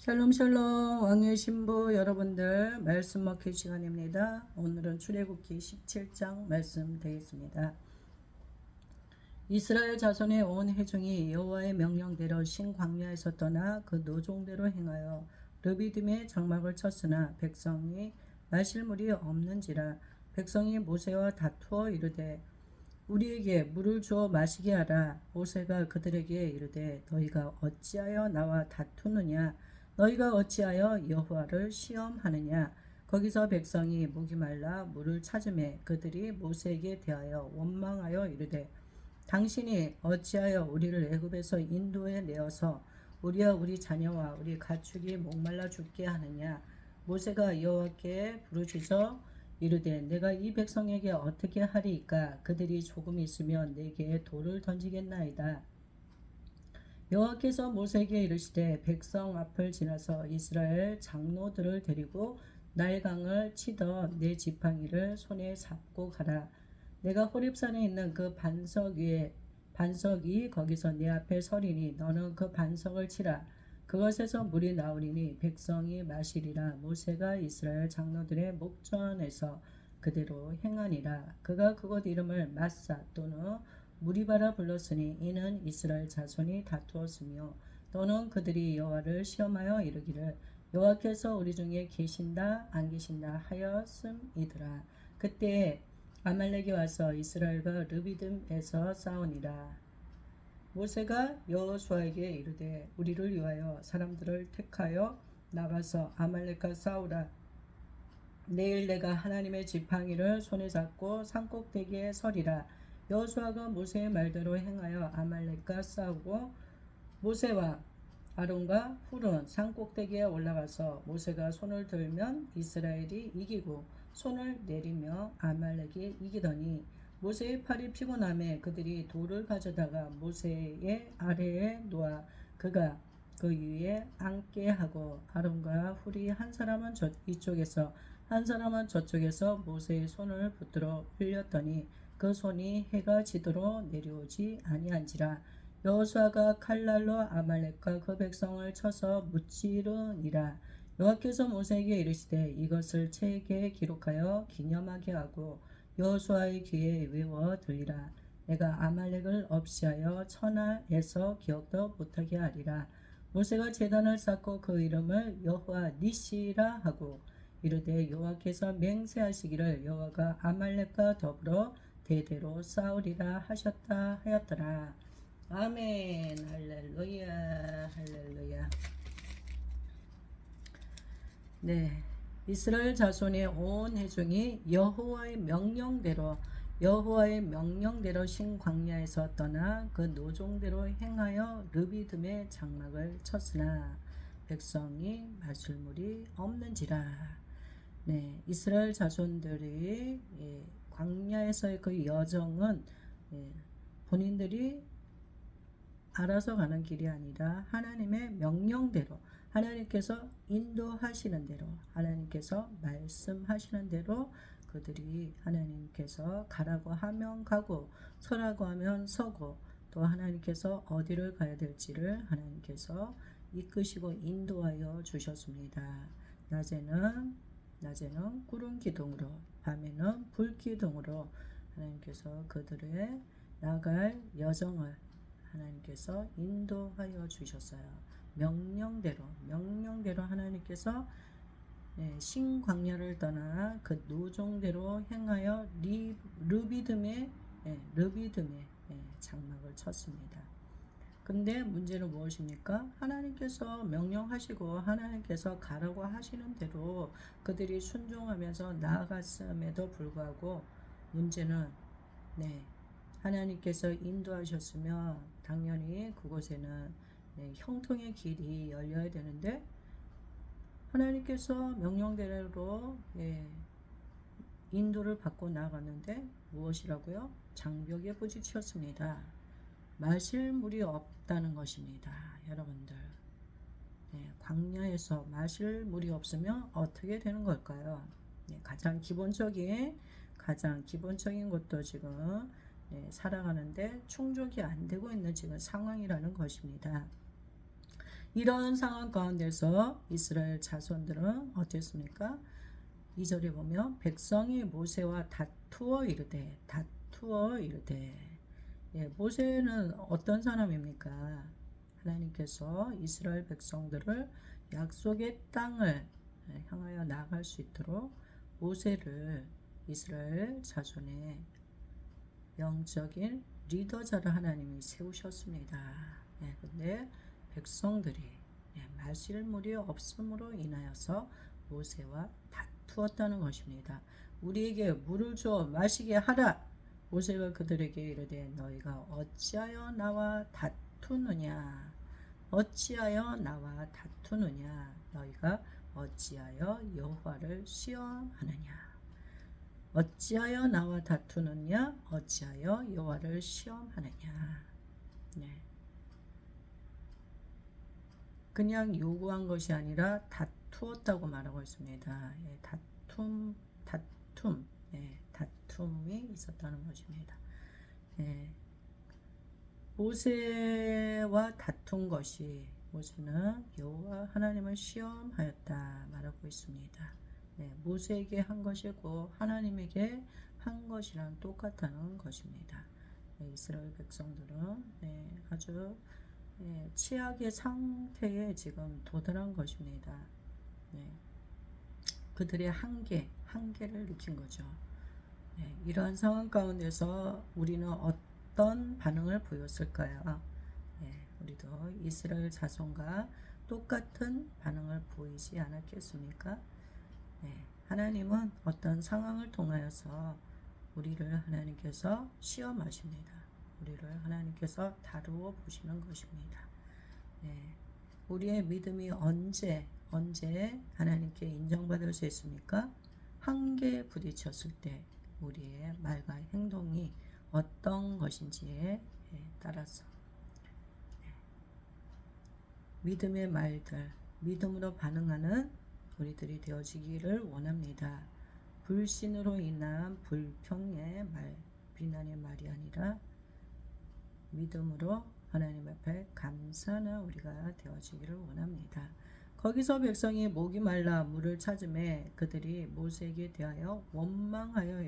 샬롬 샬롬 왕의 신부 여러분들 말씀 먹힐 시간입니다. 오늘은 출애굽기 17장 말씀 되겠습니다. 이스라엘 자손의 온 회중이 여호와의 명령대로 신광야에서 떠나 그 노종대로 행하여 르비딤의 장막을 쳤으나 백성이 마실 물이 없는지라. 백성이 모세와 다투어 이르되 우리에게 물을 주어 마시게 하라. 모세가 그들에게 이르되 너희가 어찌하여 나와 다투느냐? 너희가 어찌하여 여호와를 시험하느냐? 거기서 백성이 목이 말라 물을 찾으매 그들이 모세에게 대하여 원망하여 이르되 당신이 어찌하여 우리를 애굽에서 인도에 내어서 우리와 우리 자녀와 우리 가축이 목말라 죽게 하느냐? 모세가 여호와께 부르짖어 이르되 내가 이 백성에게 어떻게 하리이까? 그들이 조금 있으면 내게 돌을 던지겠나이다. 여호와께서 모세에게 이르시되 백성 앞을 지나서 이스라엘 장로들을 데리고 날강을 치던 내 지팡이를 손에 잡고 가라. 내가 호렙산에 있는 그 반석이 거기서 내 앞에 서리니 너는 그 반석을 치라. 그것에서 물이 나오리니 백성이 마시리라. 모세가 이스라엘 장로들의 목전에서 그대로 행하니라. 그가 그곳 이름을 마사 또는 무리바라 불렀으니 이는 이스라엘 자손이 다투었으며 또는 그들이 여호와를 시험하여 이르기를 여호와께서 우리 중에 계신다 안 계신다 하였음이더라. 그때 아말렉이 와서 이스라엘과 르비딤에서 싸우니라. 모세가 여호수아에게 이르되 우리를 위하여 사람들을 택하여 나가서 아말렉과 싸우라. 내일 내가 하나님의 지팡이를 손에 잡고 산꼭대기에 서리라. 여호수아가 모세의 말대로 행하여 아말렉과 싸우고 모세와 아론과 훌은 산꼭대기에 올라가서 모세가 손을 들면 이스라엘이 이기고 손을 내리며 아말렉이 이기더니 모세의 팔이 피곤함에 그들이 돌을 가져다가 모세의 아래에 놓아 그가 그 위에 앉게 하고 아론과 훌이 한 사람은 이쪽에서 한 사람은 저쪽에서 모세의 손을 붙들어 흘렸더니 그 손이 해가 지도록 내려오지 아니한지라. 여호수아가 칼날로 아말렉과 그 백성을 쳐서 무찌르니라. 여호와께서 모세에게 이르시되 이것을 책에 기록하여 기념하게 하고 여호수아의 귀에 외워 들리라. 내가 아말렉을 없이하여 천하에서 기억도 못하게 하리라. 모세가 제단을 쌓고 그 이름을 여호와 니시라 하고 이르되 여호와께서 맹세하시기를 여호와가 아말렉과 더불어 대대로 싸우리라 하셨다 하였더라. 아멘. 할렐루야. 할렐루야. 네. 이스라엘 자손의 온 회중이 여호와의 명령대로 신광야에서 떠나 그 노종대로 행하여 르비딤의 장막을 쳤으나 백성이 마실 물이 없는지라. 네, 이스라엘 자손들이 광야에서의 그 여정은 본인들이 알아서 가는 길이 아니라 하나님의 명령대로 하나님께서 인도하시는 대로 하나님께서 말씀하시는 대로 그들이 하나님께서 가라고 하면 가고 서라고 하면 서고 또 하나님께서 어디를 가야 될지를 하나님께서 이끄시고 인도하여 주셨습니다. 낮에는 구름 기둥으로 밤에는 불 기둥으로 하나님께서 그들의 나갈 여정을 하나님께서 인도하여 주셨어요. 명령대로 하나님께서 신광야를 떠나 그 노종대로 행하여 르비딤의 장막을 쳤습니다. 근데 문제는 무엇입니까? 하나님께서 명령하시고 하나님께서 가라고 하시는 대로 그들이 순종하면서 나아갔음에도 불구하고 문제는 하나님께서 인도하셨으면 당연히 그곳에는 형통의 길이 열려야 되는데 하나님께서 명령대로 인도를 받고 나아갔는데 무엇이라고요? 장벽에 부딪혔습니다. 마실 물이 없다는 것입니다. 여러분들 광야에서 마실 물이 없으면 어떻게 되는 걸까요? 가장 기본적인 것도 지금 살아가는데 충족이 안 되고 있는 지금 상황이라는 것입니다. 이러한 상황 가운데서 이스라엘 자손들은 어땠습니까? 2절에 보면 백성이 모세와 다투어 이르되 예, 모세는 어떤 사람입니까? 하나님께서 이스라엘 백성들을 약속의 땅을 향하여 나아갈 수 있도록 모세를 이스라엘 자손의 영적인 리더자를 하나님이 세우셨습니다. 근데 백성들이 마실 물이 없음으로 인하여서 모세와 다투었다는 것입니다. 우리에게 물을 주어 마시게 하라. 모세가 그들에게 이르되 너희가 어찌하여 나와 다투느냐? 어찌하여 나와 다투느냐? 너희가 어찌하여 여호와를 시험하느냐? 어찌하여 나와 다투느냐? 어찌하여 여호와를 시험하느냐? 네. 그냥 요구한 것이 아니라 다투었다고 말하고 있습니다. 다툼이 있었다는 것입니다. 모세와 다툰 것이 모세는 여호와 하나님을 시험하였다 말하고 있습니다. 모세에게 한 것이고 하나님에게 한 것이랑 똑같다는 것입니다. 이스라엘 백성들은 아주 최악의 상태에 지금 도달한 것입니다. 그들의 한계를 느낀 거죠. 이러한 상황 가운데서 우리는 어떤 반응을 보였을까요? 우리도 이스라엘 자손과 똑같은 반응을 보이지 않았겠습니까? 하나님은 어떤 상황을 통하여서 우리를 하나님께서 시험하십니다. 우리를 하나님께서 다루어 보시는 것입니다. 우리의 믿음이 언제 하나님께 인정받을 수 있습니까? 한계에 부딪혔을 때 우리의 말과 행동이 어떤 것인지에 따라서 믿음의 말들, 믿음으로 반응하는 우리들이 되어지기를 원합니다. 불신으로 인한 불평의 말, 비난의 말이 아니라 믿음으로 하나님 앞에 감사하는 우리가 되어지기를 원합니다. 거기서 백성이 목이 말라 물을 찾음에 그들이 모세에게 대하여 원망하여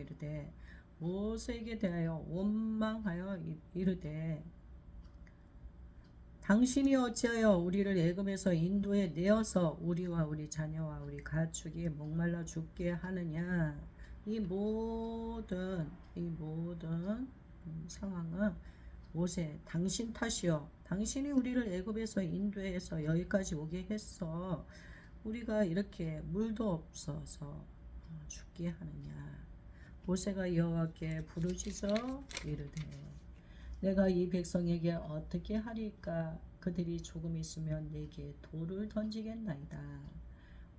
이르되 당신이 어찌하여 우리를 애굽에서 인도에 내어서 우리와 우리 자녀와 우리 가축이 목말라 죽게 하느냐. 이 모든 상황은 모세 당신 탓이요. 당신이 우리를 애굽에서 인도해서 여기까지 오게 했어. 우리가 이렇게 물도 없어서 죽게 하느냐. 모세가 여호와께 부르짖어 이르되 내가 이 백성에게 어떻게 하리까? 그들이 조금 있으면 내게 돌을 던지겠나이다.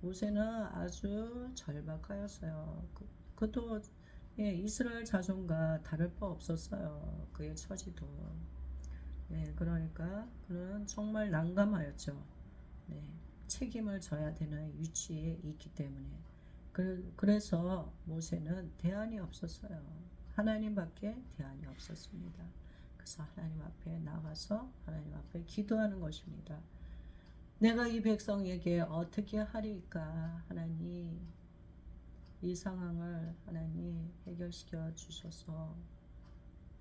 모세는 아주 절박하였어요. 그도 이스라엘 자손과 다를 바 없었어요. 그의 처지도. 그러니까 그는 정말 난감하였죠. 책임을 져야 되는 위치에 있기 때문에. 그래서 모세는 대안이 없었어요. 하나님밖에 대안이 없었습니다. 그래서 하나님 앞에 나가서 하나님 앞에 기도하는 것입니다. 내가 이 백성에게 어떻게 하리까? 하나님, 이 상황을 하나님 해결시켜 주셔서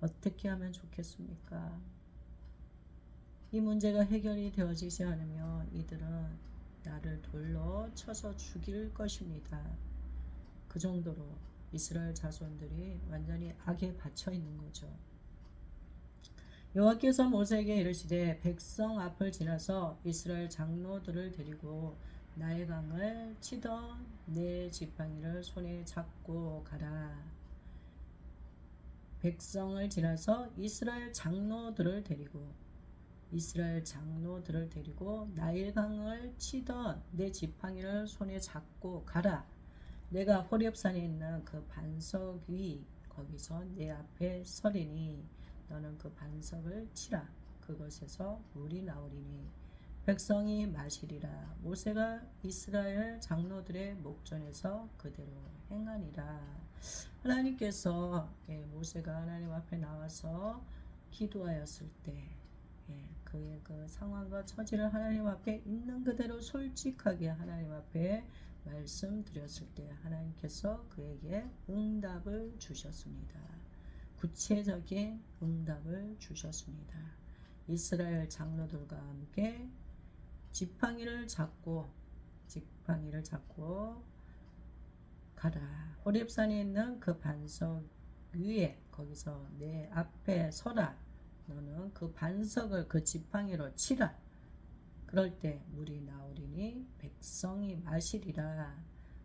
어떻게 하면 좋겠습니까? 이 문제가 해결이 되어지지 않으면 이들은 나를 돌로 쳐서 죽일 것입니다. 그 정도로 이스라엘 자손들이 완전히 악에 받쳐 있는 거죠. 여호와께서 모세에게 이르시되 백성 앞을 지나서 이스라엘 장로들을 데리고 나일강을 치던 네 지팡이를 손에 잡고 가라. 백성을 지나서 이스라엘 장로들을 데리고 나일강을 치던 네 지팡이를 손에 잡고 가라. 내가 호렙산에 있는 그 반석 위 거기서 내 앞에 서리니 너는 그 반석을 치라. 그것에서 물이 나오리니 백성이 마시리라. 모세가 이스라엘 장로들의 목전에서 그대로 행하니라. 하나님께서 모세가 하나님 앞에 나와서 기도하였을 때 그의 그 상황과 처지를 하나님 앞에 있는 그대로 솔직하게 하나님 앞에 말씀드렸을 때 하나님께서 그에게 응답을 주셨습니다. 구체적인 응답을 주셨습니다. 이스라엘 장로들과 함께 지팡이를 잡고 가라. 호렙산에 있는 그 반석 위에 거기서 내 앞에 서라. 너는 그 반석을 그 지팡이로 치라. 그럴 때 물이 나오리니 백성이 마시리라.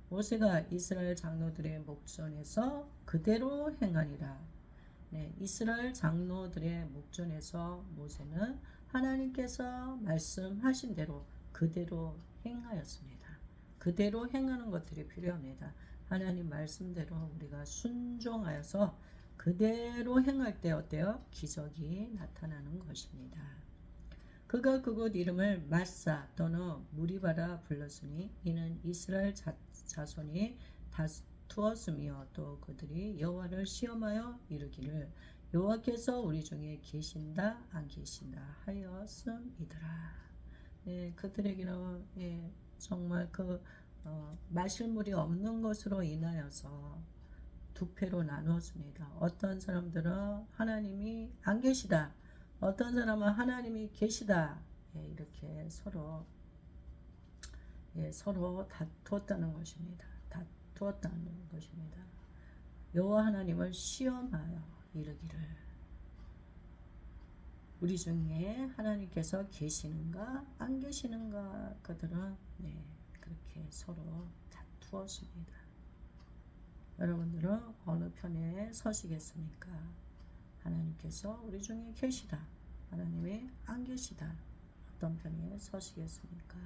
모세가 이스라엘 장로들의 목전에서 그대로 행하니라. 네, 이스라엘 장로들의 목전에서 모세는 하나님께서 말씀하신 대로 그대로 행하였습니다. 그대로 행하는 것들이 필요합니다. 하나님 말씀대로 우리가 순종하여서 그대로 행할 때 어때요? 기적이 나타나는 것입니다. 그가 그곳 이름을 마사 또는 무리바라 불렀으니 이는 이스라엘 자손이 다투었으며 또 그들이 여호와를 시험하여 이르기를 여호와께서 우리 중에 계신다 안 계신다 하였음이더라. 네, 그들에게는 정말 마실 물이 없는 것으로 인하여서 두 패로 나누었습니다. 어떤 사람들은 하나님이 안 계시다. 어떤 사람은 하나님이 계시다. 이렇게 서로 다투었다는 것입니다. 다투었다는 것입니다. 여호와 하나님을 시험하여 이르기를 우리 중에 하나님께서 계시는가 안 계시는가 그들은 그렇게 서로 다투었습니다. 여러분들은 어느 편에 서시겠습니까? 하나님께서 우리 중에 계시다. 하나님이 안 계시다. 어떤 편에 서시겠습니까?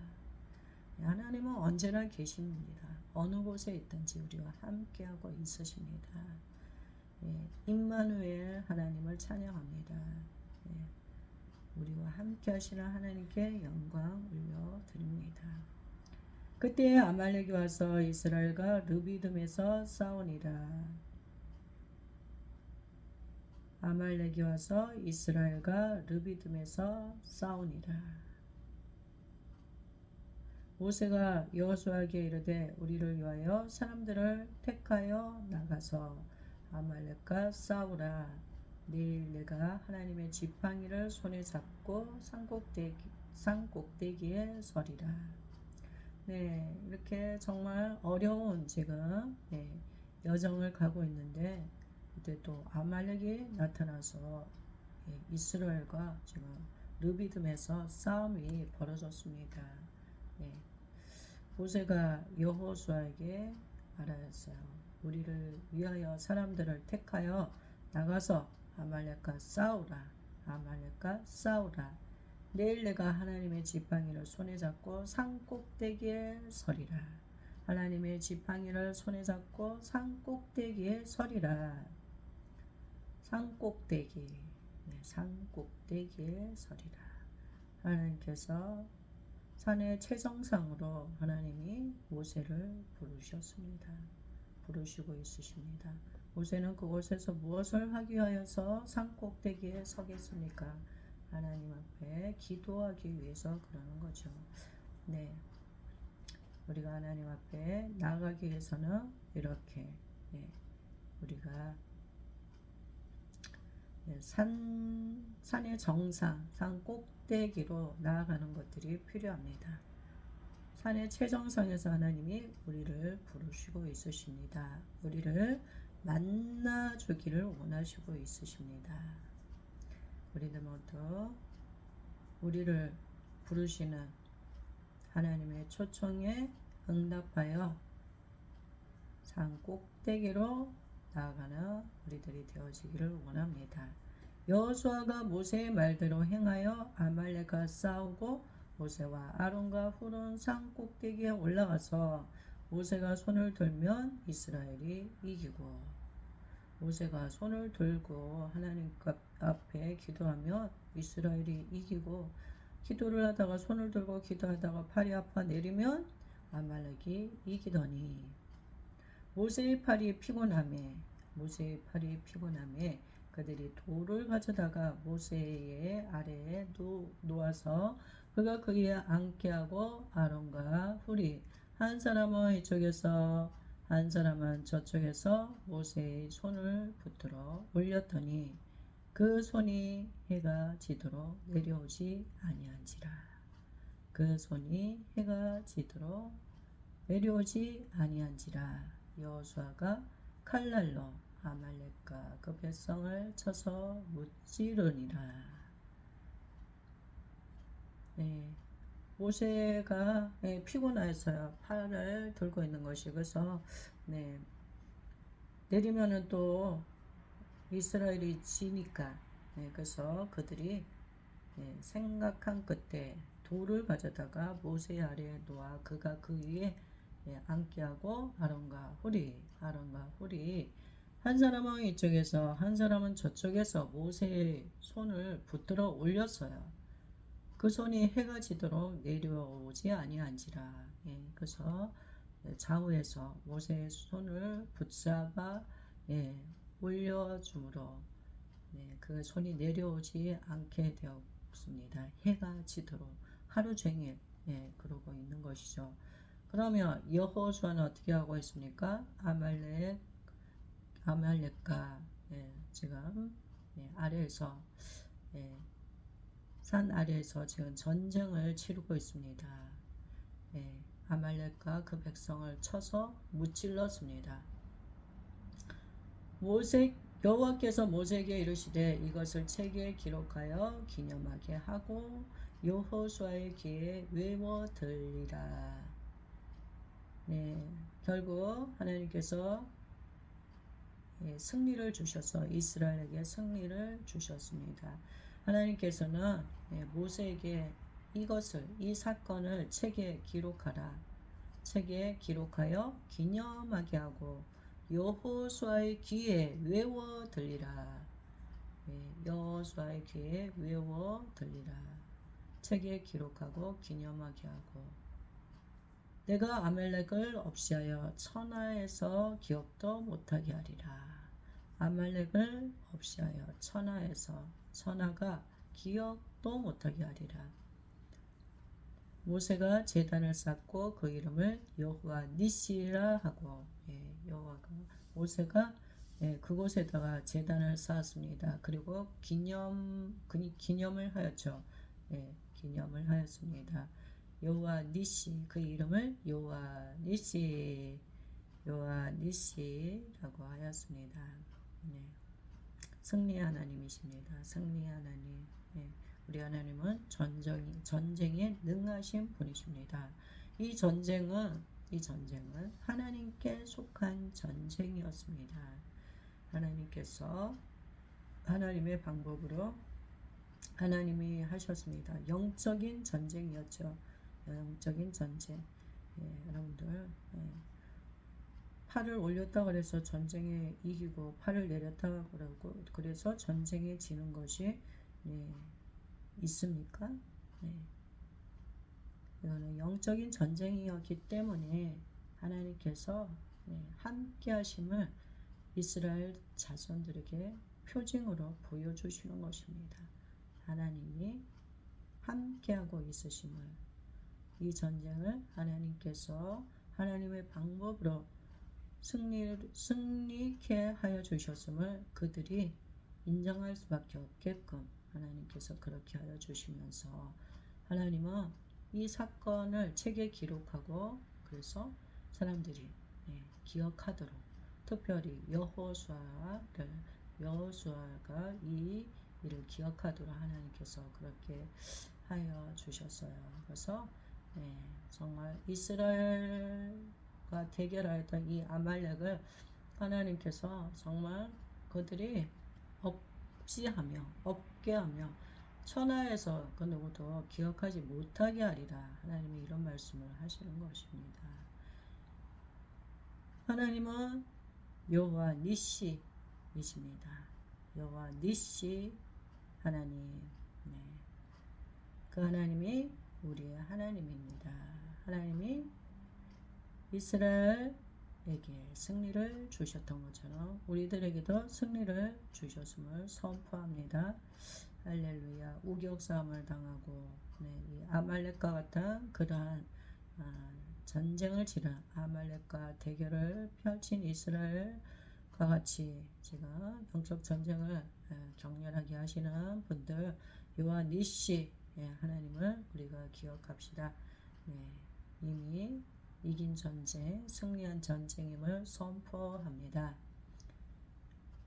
하나님은 언제나 계십니다. 어느 곳에 있든지 우리와 함께하고 있으십니다. 임마누엘 하나님을 찬양합니다. 우리와 함께 하시는 하나님께 영광 올려드립니다. 그때 아말렉이 와서 이스라엘과 르비딤에서 싸우니라. 아말렉이 와서 이스라엘과 르비딤에서 싸우니라. 모세가 여호수아에게 이르되 우리를 위하여 사람들을 택하여 나가서 아말렉과 싸우라. 내일 내가 하나님의 지팡이를 손에 잡고 산꼭대기에 서리라. 네, 이렇게 정말 어려운 지금 여정을 가고 있는데 그때 또 아말렉이 나타나서 이스라엘과 지금 르비딤에서 싸움이 벌어졌습니다. 모세가 여호수아에게 말하였어요. 우리를 위하여 사람들을 택하여 나가서 아말렉과 싸우라. 아말렉과 싸우라. 내일 내가 하나님의 지팡이를 손에 잡고 산꼭대기에 서리라. 하나님의 지팡이를 손에 잡고 산꼭대기에 서리라. 산꼭대기에 서리라. 하나님께서 산의 최정상으로 하나님이 모세를 부르셨습니다. 부르시고 있으십니다. 모세는 그곳에서 무엇을 하기 위하여서 산꼭대기에 서겠습니까? 하나님 앞에 기도하기 위해서 그러는 거죠. 우리가 하나님 앞에 나아가기 위해서는 이렇게 우리가 산의 정상, 산 꼭대기로 나아가는 것들이 필요합니다. 산의 최정상에서 하나님이 우리를 부르시고 있으십니다. 우리를 만나주기를 원하시고 있으십니다. 우리들 모두 우리를 부르시는 하나님의 초청에 응답하여 산 꼭대기로 나아가는 우리들이 되어지기를 원합니다. 여호수아가 모세의 말대로 행하여 아말렉과 싸우고 모세와 아론과 훌은 산 꼭대기에 올라가서 모세가 손을 들면 이스라엘이 이기고 모세가 손을 들고 하나님 앞에 기도하면 이스라엘이 이기고 기도를 하다가 손을 들고 기도하다가 팔이 아파 내리면 아말렉이 이기더니 모세의 팔이 피곤함에 그들이 돌을 가져다가 모세의 아래에 놓아서 그가 거기에 앉게 하고 아론과 훌이 한 사람은 이쪽에서 한 사람은 저쪽에서 모세의 손을 붙들어 올렸더니 그 손이 해가 지도록 내려오지 아니한지라. 그 손이 해가 지도록 내려오지 아니한지라. 여호수아가 칼날로 아말렉과 그 백성을 쳐서 무찌르니라. 네. 모세가 피곤해서요. 팔을 들고 있는 것이 그래서 네. 내리면은 또 이스라엘이 지니까 그래서 그들이 생각한 끝에 돌을 가져다가 모세 아래에 놓아 그가 그 위에 앉게 하고 아론과 훌이 한 사람은 이쪽에서 한 사람은 저쪽에서 모세의 손을 붙들어 올렸어요. 그 손이 해가 지도록 내려오지 아니한지라. 그래서 좌우에서 모세의 손을 붙잡아 올려줌으로 그 손이 내려오지 않게 되었습니다. 해가 지도록 하루 종일 그러고 있는 것이죠. 그러면 여호수아는 어떻게 하고 있습니까? 아말렉과 지금 아래에서 산 아래에서 지금 전쟁을 치르고 있습니다. 아말렉과 그 백성을 쳐서 무찔렀습니다. 여호와께서 모세에게 이르시되 이것을 책에 기록하여 기념하게 하고 여호수아의 귀에 외워 들리라. 결국 하나님께서 승리를 주셔서 이스라엘에게 승리를 주셨습니다. 하나님께서는 모세에게 이 사건을 책에 기록하라. 책에 기록하여 기념하게 하고 여호수아의 귀에 외워 들리라. 여호수아의 귀에 외워 들리라. 책에 기록하고 기념하게 하고 내가 아말렉을 없이하여 천하에서 기억도 못하게 하리라. 아말렉을 없이하여 천하가 기억도 못하게 하리라. 모세가 제단을 쌓고 그 이름을 여호와 니시라 하고 모세가 그곳에다가 제단을 쌓았습니다. 그리고 기념을 하였죠. 기념을 하였습니다. 여호와 니시 그 이름을 여호와 니시라고 하였습니다. 승리 하나님이십니다. 승리 하나님. 우리 하나님은 전쟁에 능하신 분이십니다. 이 전쟁은 하나님께 속한 전쟁이었습니다. 하나님께서 하나님의 방법으로 하나님이 하셨습니다. 영적인 전쟁이었죠. 영적인 전쟁. 여러분들 팔을 올렸다 그래서 전쟁에 이기고 팔을 내렸다 그러고 그래서 전쟁에 지는 것이 있습니까? 이거는 영적인 전쟁이었기 때문에 하나님께서 함께 하심을 이스라엘 자손들에게 표징으로 보여주시는 것입니다. 하나님이 함께하고 있으심을 이 전쟁을 하나님께서 하나님의 방법으로 승리케 하여 주셨음을 그들이 인정할 수밖에 없게끔 하나님께서 그렇게 하여 주시면서 하나님은 이 사건을 책에 기록하고 그래서 사람들이 기억하도록 특별히 여호수아가 이 일을 기억하도록 하나님께서 그렇게 하여 주셨어요. 그래서 정말 이스라엘과 대결하였던 이 아말렉을 하나님께서 정말 그들이 없게 하며 천하에서 그 누구도 기억하지 못하게 하리라. 하나님이 이런 말씀을 하시는 것입니다. 하나님은 여호와 니시이십니다. 여호와 니시 하나님. 그 하나님이 우리의 하나님입니다. 하나님이 이스라엘 승리를 주셨던 것처럼 우리들에게도 승리를 주셨음을 선포합니다. 할렐루야. 우격싸움을 당하고 이 아말렉과 같은 그러한 전쟁을 치른 아말렉과 대결을 펼친 이스라엘과 같이 지금 영적 전쟁을 격렬하게 하시는 분들 여호와 니시 하나님을 우리가 기억합시다. 이미 이긴 전쟁, 승리한 전쟁임을 선포합니다.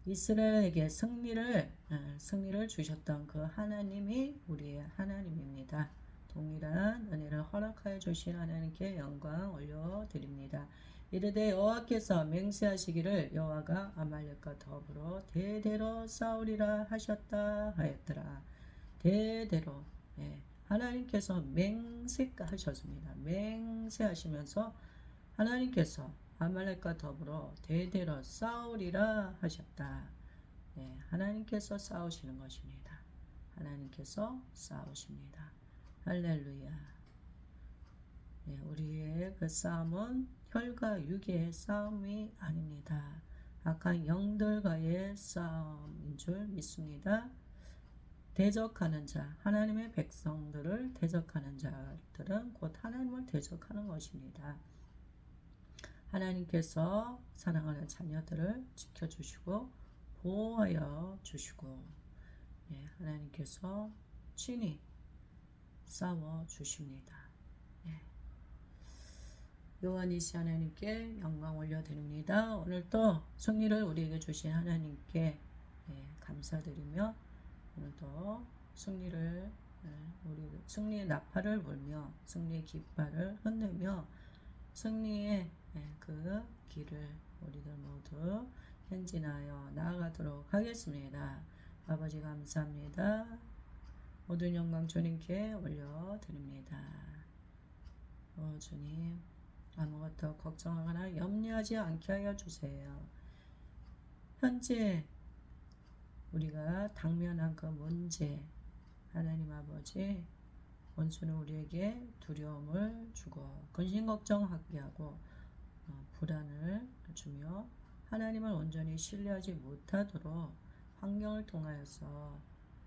이스라엘에게 승리를 주셨던 그 하나님이 우리의 하나님입니다. 동일한 은혜를 허락하여 주신 하나님께 영광 올려드립니다. 이르되 여호와께서 맹세하시기를 여호와가 아말렉과 더불어 대대로 싸우리라 하셨다 하였더라. 대대로 하나님께서 맹세하셨습니다. 맹세하시면서 하나님께서 아말렉과 더불어 대대로 싸우리라 하셨다. 하나님께서 싸우시는 것입니다. 하나님께서 싸우십니다. 할렐루야. 우리의 그 싸움은 혈과 육의 싸움이 아닙니다. 악한 영들과의 싸움인 줄 믿습니다. 대적하는 자, 하나님의 백성들을 대적하는 자들은 곧 하나님을 대적하는 것입니다. 하나님께서 사랑하는 자녀들을 지켜주시고 보호하여 주시고 하나님께서 친히 싸워주십니다. 여호와니시 하나님께 영광 올려드립니다. 오늘도 승리를 우리에게 주신 하나님께 감사드리며 오늘도 승리의 나팔을 불며 승리의 깃발을 흔들며 승리의 그 길을 우리들 모두 행진하여 나아가도록 하겠습니다. 아버지 감사합니다. 모든 영광 주님께 올려드립니다. 주님 아무것도 걱정하거나 염려하지 않게 하여 주세요. 현재 우리가 당면한 그 문제 하나님 아버지 원수는 우리에게 두려움을 주고 근심 걱정하게 하고 불안을 주며 하나님을 온전히 신뢰하지 못하도록 환경을 통하여서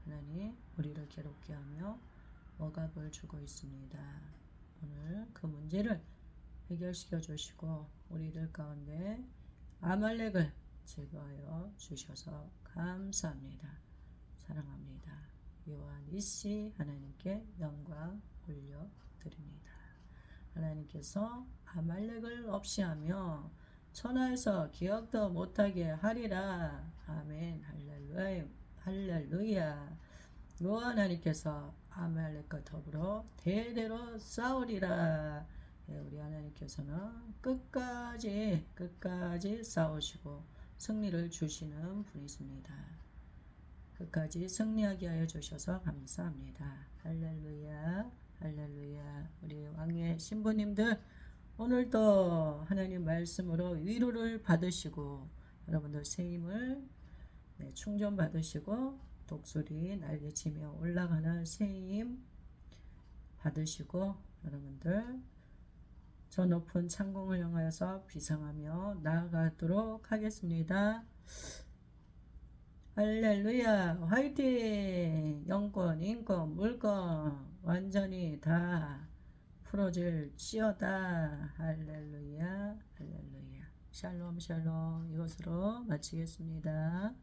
하나님 우리를 괴롭게 하며 억압을 주고 있습니다. 오늘 그 문제를 해결시켜 주시고 우리들 가운데 아말렉을 제거하여 주셔서 감사합니다. 사랑합니다. 여호와 니시 하나님께 영광 올려드립니다. 하나님께서 아말렉을 없이 하며 천하에서 기억도 못하게 하리라. 아멘. 할렐루야. 여호와 하나님께서 아말렉과 더불어 대대로 싸우리라. 우리 하나님께서는 끝까지 싸우시고 승리를 주시는 분이십니다. 끝까지 승리하게 하여 주셔서 감사합니다. 할렐루야. 할렐루야. 우리 왕의 신부님들 오늘도 하나님 말씀으로 위로를 받으시고 여러분들 새 힘을 충전 받으시고 독수리 날개치며 올라가는 새 힘 받으시고 여러분들 저 높은 창공을 향하여서 비상하며 나아가도록 하겠습니다. 할렐루야. 화이팅. 영권 인권 물권 완전히 다 풀어질지어다. 할렐루야. 할렐루야. 샬롬 샬롬. 이것으로 마치겠습니다.